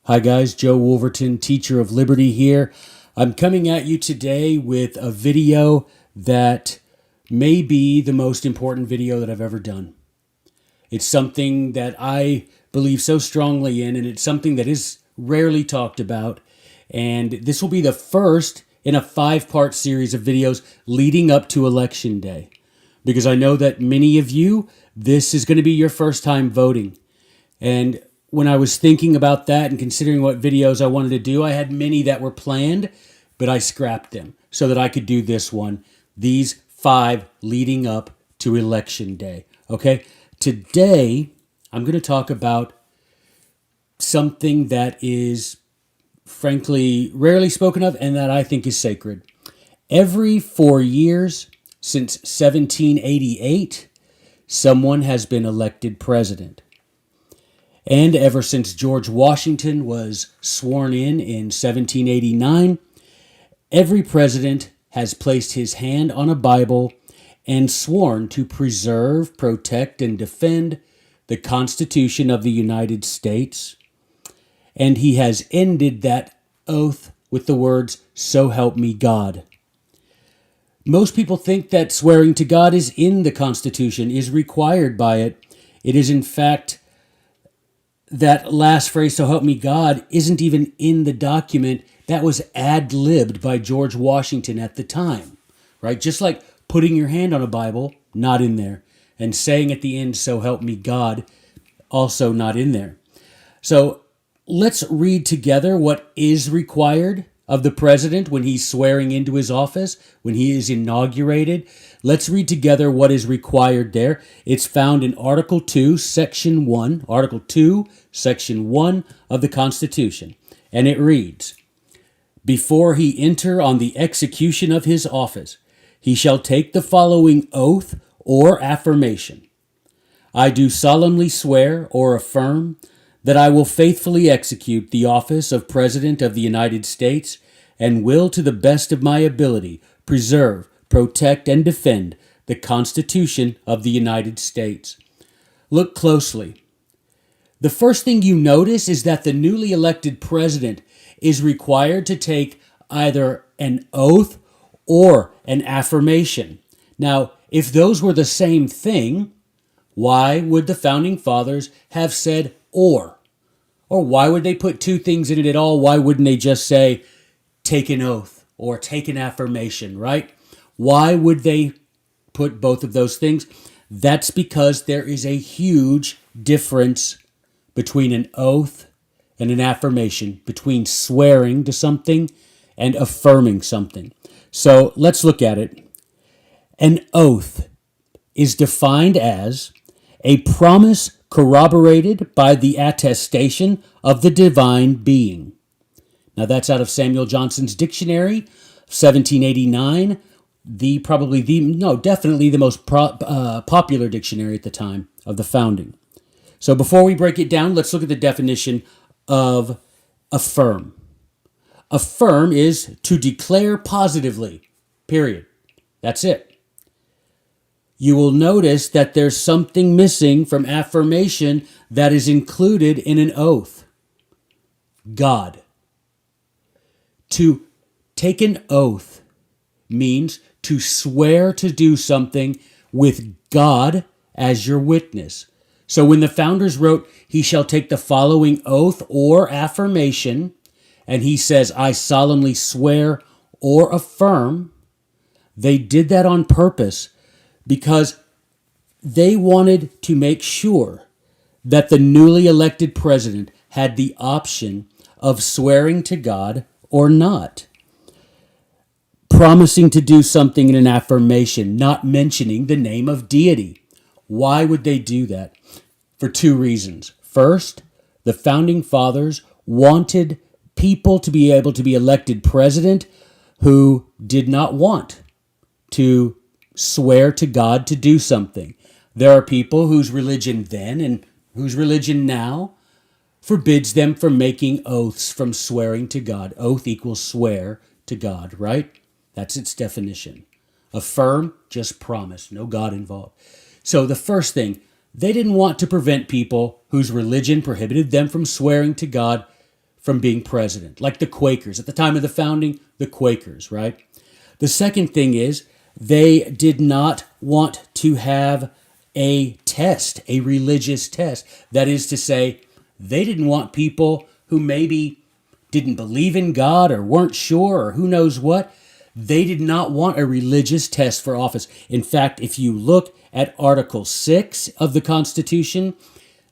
Hi guys, Joe Wolverton, Teacher of Liberty here. I'm coming at you today with a video that may be the most important video that I've ever done. It's something that I believe so strongly in, and it's something that is rarely talked about. And this will be the first in a 5-part series of videos leading up to Election Day. Because I know that many of you, this is going to be your first time voting. And when I was thinking about that and considering what videos I wanted to do, I had many that were planned, but I scrapped them so that I could do this one, these 5 leading up to Election Day. Okay? Today, I'm going to talk about something that is, frankly, rarely spoken of and that I think is sacred. Every 4 years since 1788, someone has been elected president. And ever since George Washington was sworn in 1789, every president has placed his hand on a Bible and sworn to preserve, protect, and defend the Constitution of the United States. And he has ended that oath with the words, "So help me God." Most people think that swearing to God is in the Constitution, is required by it. It is in fact that last phrase, "So help me God," isn't even in the document. That was ad-libbed by George Washington at the time, right? Just like putting your hand on a Bible, not in there. And saying at the end, "So help me God," also not in there. So let's read together what is required of the president when he's swearing into his office, when he is inaugurated. Let's read together what is required there. It's found in Article 2, Section 1, Article 2, Section 1 of the Constitution. And it reads, "Before he enter on the execution of his office, he shall take the following oath or affirmation. I do solemnly swear or affirm that I will faithfully execute the office of President of the United States and will, to the best of my ability, preserve, protect, and defend the Constitution of the United States." Look closely. The first thing you notice is that the newly elected president is required to take either an oath or an affirmation. Now, if those were the same thing, why would the founding fathers have said or? Or why would they put 2 things in it at all? Why wouldn't they just say, take an oath or take an affirmation, right? Why would they put both of those things? That's because there is a huge difference between an oath and an affirmation, between swearing to something and affirming something. So let's look at it. An oath is defined as a promise corroborated by the attestation of the divine being. Now that's out of Samuel Johnson's dictionary, 1789. Definitely the most popular dictionary at the time of the founding. So before we break it down, let's look at the definition of affirm. Affirm is to declare positively, period. That's it. You will notice that there's something missing from affirmation that is included in an oath. God. To take an oath means to swear to do something with God as your witness. So when the founders wrote, "He shall take the following oath or affirmation," and he says, "I solemnly swear or affirm," they did that on purpose because they wanted to make sure that the newly elected president had the option of swearing to God or not. Promising to do something in an affirmation, not mentioning the name of deity. Why would they do that? For 2 reasons. First, the founding fathers wanted people to be able to be elected president who did not want to swear to God to do something. There are people whose religion then and whose religion now forbids them from making oaths, from swearing to God. Oath equals swear to God, right? That's its definition. Affirm, just promise, no God involved. So the first thing, they didn't want to prevent people whose religion prohibited them from swearing to God from being president, like the Quakers. At the time of the founding, the Quakers, right? The second thing is they did not want to have a test, a religious test. That is to say, they didn't want people who maybe didn't believe in God or weren't sure or who knows what. They did not want a religious test for office. In fact, if you look at Article 6 of the Constitution,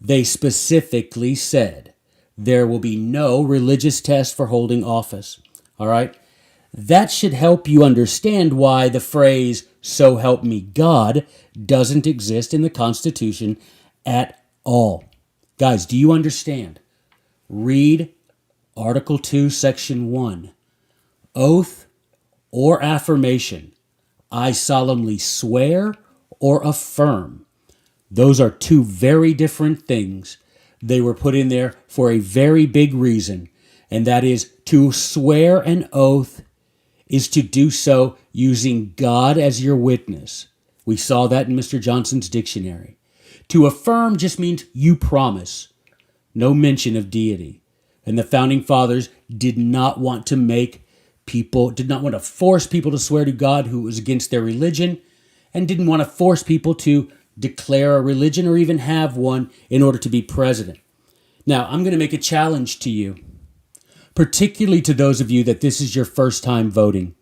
they specifically said there will be no religious test for holding office. All right? That should help you understand why the phrase, "so help me God," doesn't exist in the Constitution at all. Guys, do you understand? Read Article 2, Section 1. Oath or affirmation. I solemnly swear or affirm. Those are two very different things. They were put in there for a very big reason, and that is to swear an oath is to do so using God as your witness. We saw that in Mr. Johnson's dictionary. To affirm just means you promise. No mention of deity. And the founding fathers did not want to force people to swear to God who was against their religion, and didn't want to force people to declare a religion or even have one in order to be president. Now, I'm going to make a challenge to you, particularly to those of you that this is your first time voting.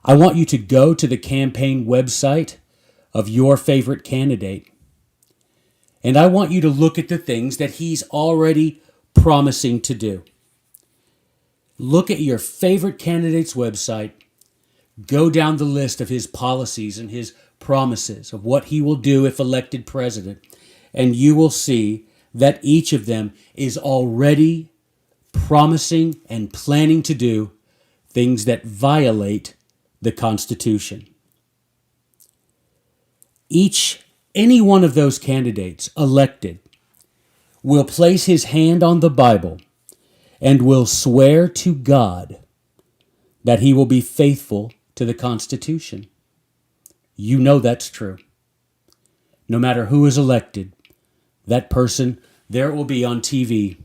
I want you to go to the campaign website of your favorite candidate, and I want you to look at the things that he's already promising to do. Look at your favorite candidate's website, go down the list of his policies and his promises of what he will do if elected president, and you will see that each of them is already promising and planning to do things that violate the Constitution. Any one of those candidates elected will place his hand on the Bible and will swear to God that he will be faithful to the Constitution. You know that's true. No matter who is elected, that person, there it will be on TV,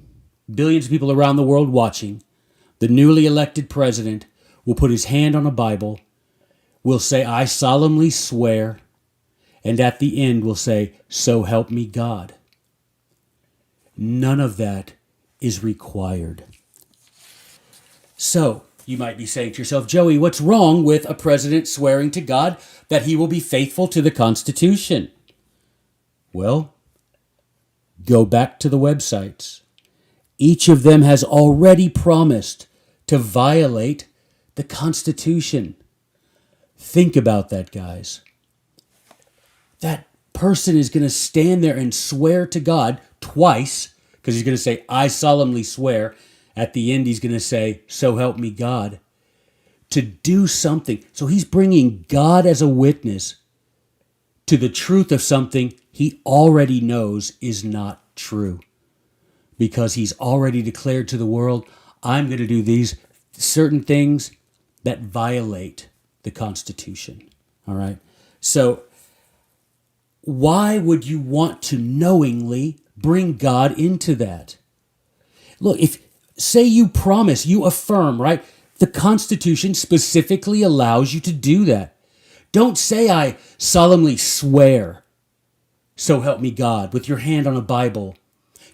billions of people around the world watching. The newly elected president will put his hand on a Bible, will say, "I solemnly swear," and at the end will say, "So help me God." None of that is required. So, you might be saying to yourself, "Joey, what's wrong with a president swearing to God that he will be faithful to the Constitution?" Well, go back to the websites. Each of them has already promised to violate the Constitution. Think about that, guys. That person is going to stand there and swear to God twice, because he's going to say, "I solemnly swear." At the end, he's going to say, "So help me God," to do something. So he's bringing God as a witness to the truth of something he already knows is not true, because he's already declared to the world, "I'm going to do these certain things that violate the Constitution." All right. So why would you want to knowingly bring God into that? Look, say you promise, you affirm, right? The Constitution specifically allows you to do that. Don't say, "I solemnly swear, so help me God," with your hand on a Bible.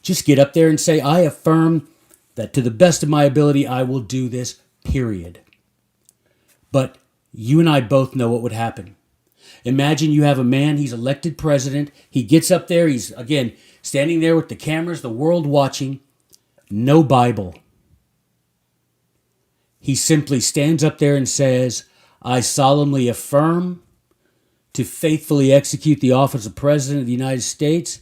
Just get up there and say, "I affirm that to the best of my ability, I will do this, period." But you and I both know what would happen. Imagine you have a man, he's elected president. He gets up there, he's, again, standing there with the cameras, the world watching. No Bible. He simply stands up there and says, "I solemnly affirm to faithfully execute the office of President of the United States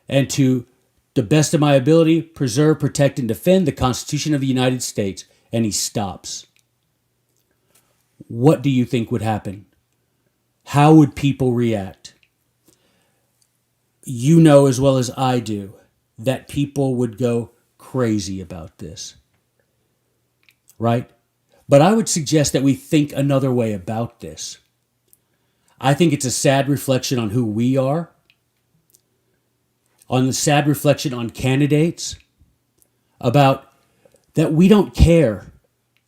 and to the best of my ability preserve, protect, and defend the Constitution of the United States." And he stops. What do you think would happen? How would people react? You know as well as I do that people would go crazy about this, right? But I would suggest that we think another way about this. I think it's a sad reflection on who we are, on the sad reflection on candidates, about that we don't care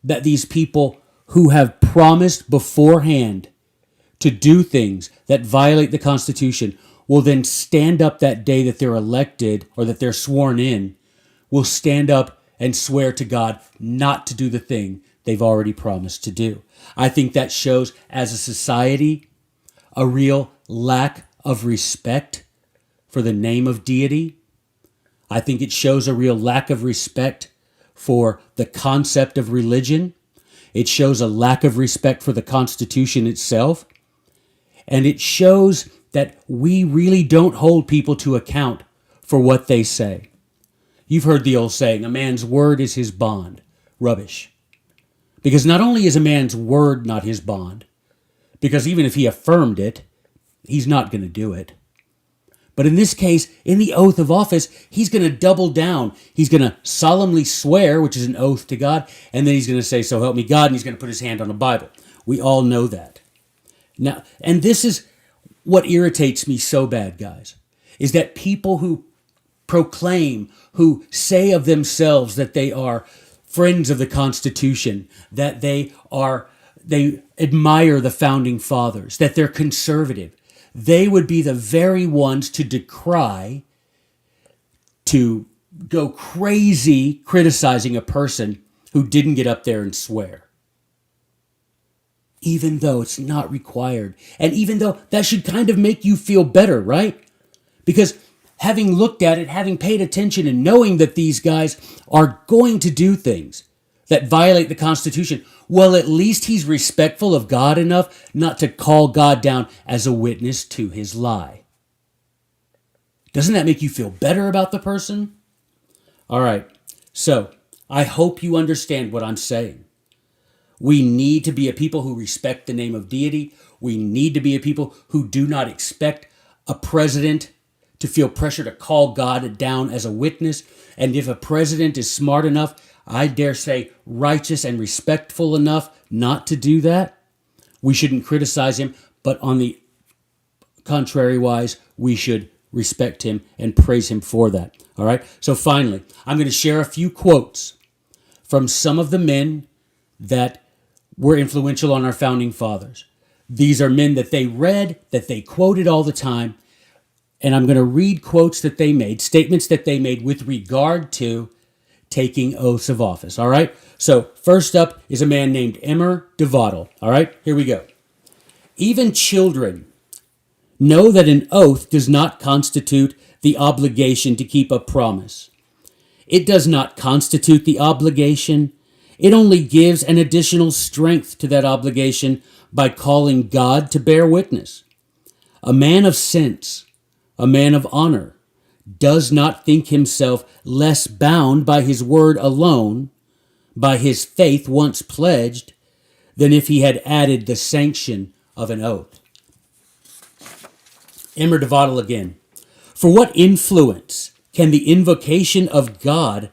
that these people who have promised beforehand to do things that violate the Constitution will then stand up that day that they're elected or that they're sworn in, will stand up and swear to God not to do the thing they've already promised to do. I think that shows, as a society, a real lack of respect for the name of deity. I think it shows a real lack of respect for the concept of religion. It shows a lack of respect for the Constitution itself. And it shows that we really don't hold people to account for what they say. You've heard the old saying, a man's word is his bond. Rubbish. Because not only is a man's word not his bond, because even if he affirmed it, he's not going to do it. But in this case, in the oath of office, he's going to double down. He's going to solemnly swear, which is an oath to God, and then he's going to say, so help me God, and he's going to put his hand on the Bible. We all know that. Now, and this is what irritates me so bad, guys, is that people who proclaim, who say of themselves that they are friends of the Constitution, that they admire the founding fathers, that they're conservative, they would be the very ones to decry, to go crazy criticizing a person who didn't get up there and swear. Even though it's not required. And even though that should kind of make you feel better, right? Because having looked at it, having paid attention, and knowing that these guys are going to do things that violate the Constitution, well, at least he's respectful of God enough not to call God down as a witness to his lie. Doesn't that make you feel better about the person? All right, so I hope you understand what I'm saying. We need to be a people who respect the name of deity. We need to be a people who do not expect a president to feel pressure to call God down as a witness. And if a president is smart enough, I dare say righteous and respectful enough not to do that, we shouldn't criticize him. But on the contrary wise, we should respect him and praise him for that. All right. So finally, I'm going to share a few quotes from some of the men that were influential on our founding fathers. These are men that they read, that they quoted all the time. And I'm going to read quotes that they made, statements that they made with regard to taking oaths of office. All right. So first up is a man named Emmer de Vattel. All right. Here we go. Even children know that an oath does not constitute the obligation to keep a promise. It does not constitute the obligation. It only gives an additional strength to that obligation by calling God to bear witness. A man of sense, a man of honor, does not think himself less bound by his word alone, by his faith once pledged, than if he had added the sanction of an oath. Emmer de Vattel again. For what influence can the invocation of God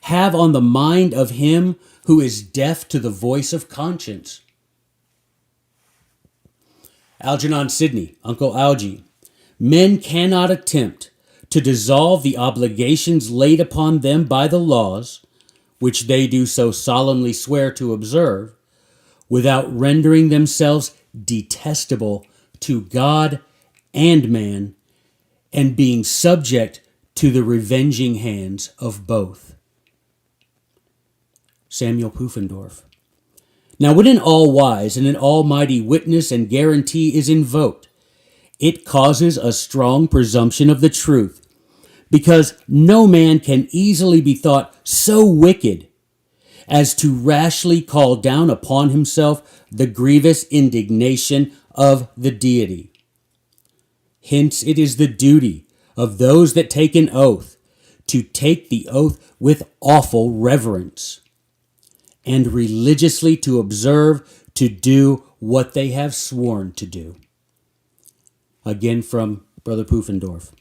have on the mind of him who is deaf to the voice of conscience? Algernon Sidney, Uncle Algie. Men cannot attempt to dissolve the obligations laid upon them by the laws, which they do so solemnly swear to observe, without rendering themselves detestable to God and man, and being subject to the revenging hands of both. Samuel Pufendorf. Now, when an all-wise and an almighty witness and guarantee is invoked, it causes a strong presumption of the truth, because no man can easily be thought so wicked as to rashly call down upon himself the grievous indignation of the deity. Hence it is the duty of those that take an oath to take the oath with awful reverence, and religiously to observe to do what they have sworn to do. Again from Brother Pufendorf.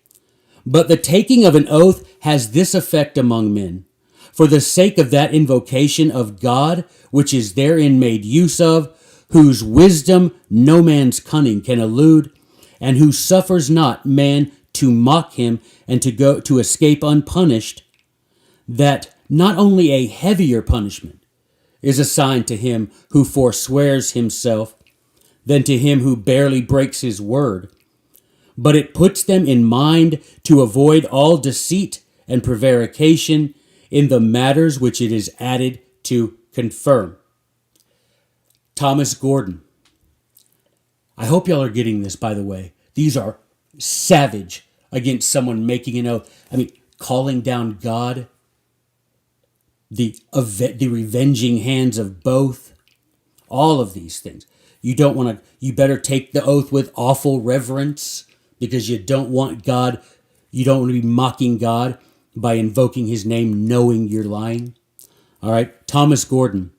But the taking of an oath has this effect among men, for the sake of that invocation of God, which is therein made use of, whose wisdom no man's cunning can elude, and who suffers not man to mock him and to escape unpunished, that not only a heavier punishment is assigned to him who forswears himself than to him who barely breaks his word, but it puts them in mind to avoid all deceit and prevarication in the matters which it is added to confirm. Thomas Gordon. I hope y'all are getting this, by the way. These are savage against someone making an oath. I mean, calling down God, the revenging hands of both, all of these things. You better take the oath with awful reverence because you don't want God, you don't want to be mocking God by invoking his name knowing you're lying. All right, Thomas Gordon.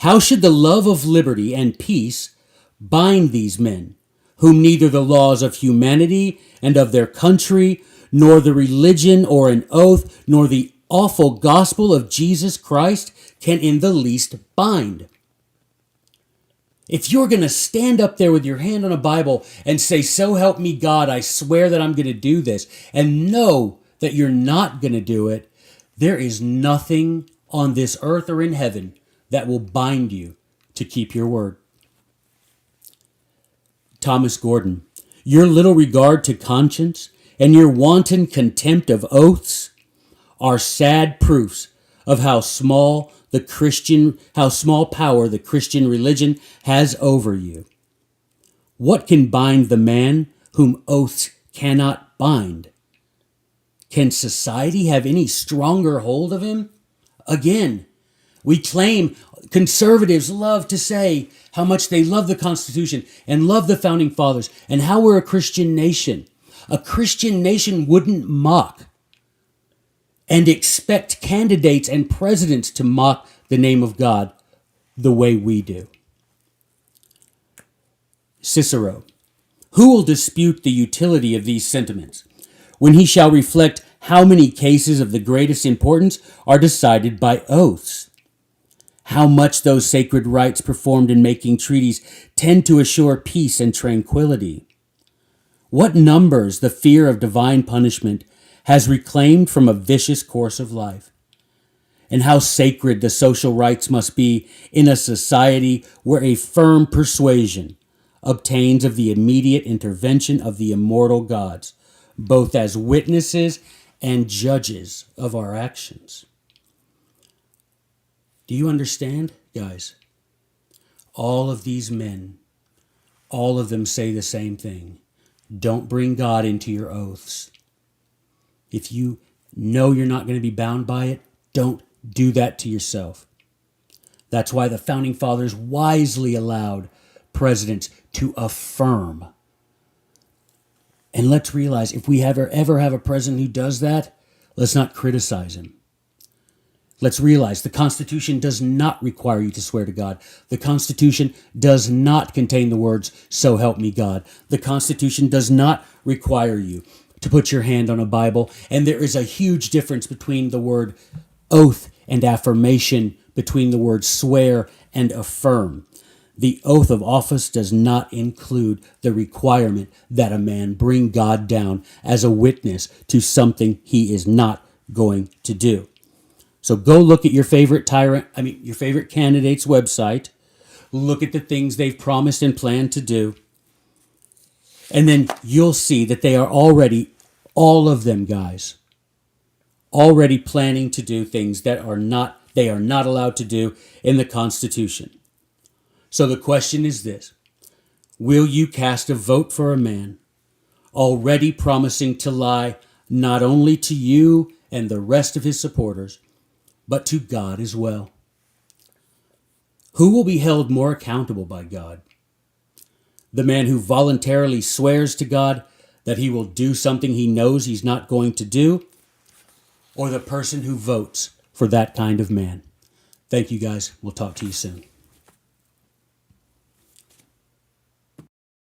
How should the love of liberty and peace bind these men, whom neither the laws of humanity and of their country, nor the religion or an oath, nor the awful gospel of Jesus Christ can in the least bind? If you're going to stand up there with your hand on a Bible and say, so help me God, I swear that I'm going to do this, and know that you're not going to do it, there is nothing on this earth or in heaven that will bind you to keep your word. Thomas Gordon. Your little regard to conscience and your wanton contempt of oaths are sad proofs of how small power the Christian religion has over you. What can bind the man whom oaths cannot bind? Can society have any stronger hold of him? Again, we claim, conservatives love to say how much they love the Constitution and love the Founding Fathers and how we're a Christian nation. A Christian nation wouldn't mock and expect candidates and presidents to mock the name of God the way we do. Cicero. Who will dispute the utility of these sentiments when he shall reflect how many cases of the greatest importance are decided by oaths? How much those sacred rites performed in making treaties tend to assure peace and tranquility? What numbers the fear of divine punishment has reclaimed from a vicious course of life? And how sacred the social rights must be in a society where a firm persuasion obtains of the immediate intervention of the immortal gods, both as witnesses and judges of our actions. Do you understand, guys? All of these men, all of them say the same thing. Don't bring God into your oaths. If you know you're not going to be bound by it, don't do that to yourself. That's why the Founding Fathers wisely allowed presidents to affirm. And let's realize, if we ever have a president who does that, let's not criticize him. Let's realize the Constitution does not require you to swear to God. The Constitution does not contain the words, so help me God. The Constitution does not require you to put your hand on a Bible. And there is a huge difference between the word oath and affirmation, between the word swear and affirm. The oath of office does not include the requirement that a man bring God down as a witness to something he is not going to do. So go look at your favorite candidate's website. Look at the things they've promised and planned to do. And then you'll see that they are already, all of them guys, already planning to do things that they are not allowed to do in the Constitution. So the question is this: will you cast a vote for a man already promising to lie not only to you and the rest of his supporters, but to God as well? Who will be held more accountable by God? The man who voluntarily swears to God that he will do something he knows he's not going to do, or the person who votes for that kind of man? Thank you, guys. We'll talk to you soon.